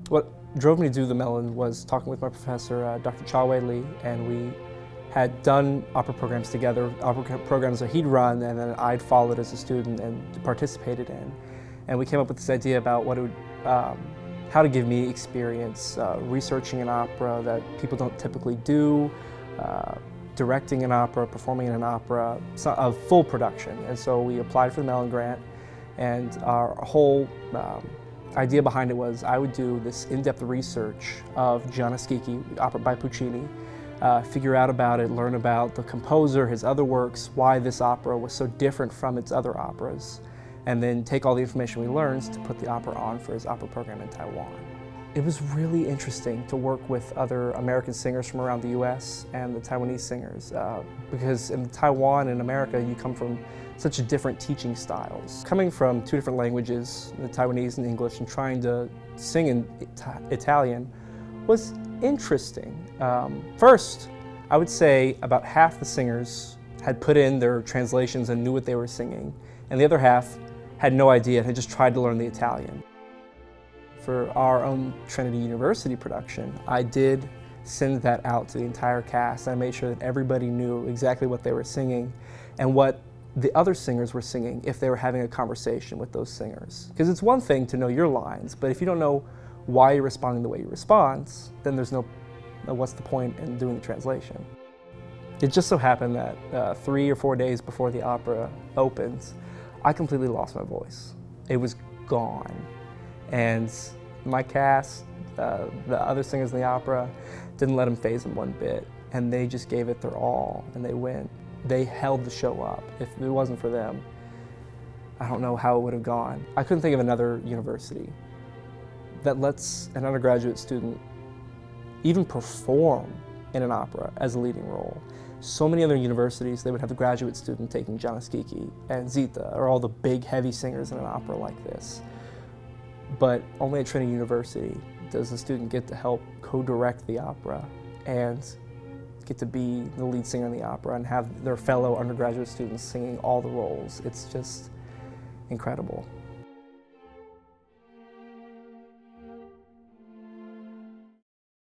What drove me to do the Mellon was talking with my professor, Dr. Chia-wei Lee, and we had done opera programs together, opera programs that he'd run and then I'd followed as a student and participated in. And we came up with this idea about what it would, how to give me experience researching an opera that people don't typically do, directing an opera, performing in an opera, a full production. And so we applied for the Mellon grant, and our whole idea behind it was I would do this in-depth research of Gianni, opera by Puccini, figure out about it, learn about the composer, his other works, why this opera was so different from its other operas, and then take all the information we learned to put the opera on for his opera program in Taiwan. It was really interesting to work with other American singers from around the US and the Taiwanese singers, because in Taiwan and America you come from such different teaching styles. Coming from two different languages, the Taiwanese and English, and trying to sing in Italian was interesting. First, I would say about half the singers had put in their translations and knew what they were singing, and the other half had no idea and had just tried to learn the Italian. For our own Trinity University production, I did send that out to the entire cast. I made sure that everybody knew exactly what they were singing and what the other singers were singing if they were having a conversation with those singers. Because it's one thing to know your lines, but if you don't know why you're responding the way you respond, then there's no, what's the point in doing the translation? It just so happened that 3 or 4 days before the opera opens, I completely lost my voice. It was gone. And my cast, the other singers in the opera, didn't let them phase them one bit. And they just gave it their all, and they went. They held the show up. If it wasn't for them, I don't know how it would have gone. I couldn't think of another university that lets an undergraduate student even perform in an opera as a leading role. So many other universities, they would have the graduate student taking Gianni and Zita, or all the big, heavy singers in an opera like this. But only at Trinity University does the student get to help co-direct the opera and get to be the lead singer in the opera and have their fellow undergraduate students singing all the roles. It's just incredible.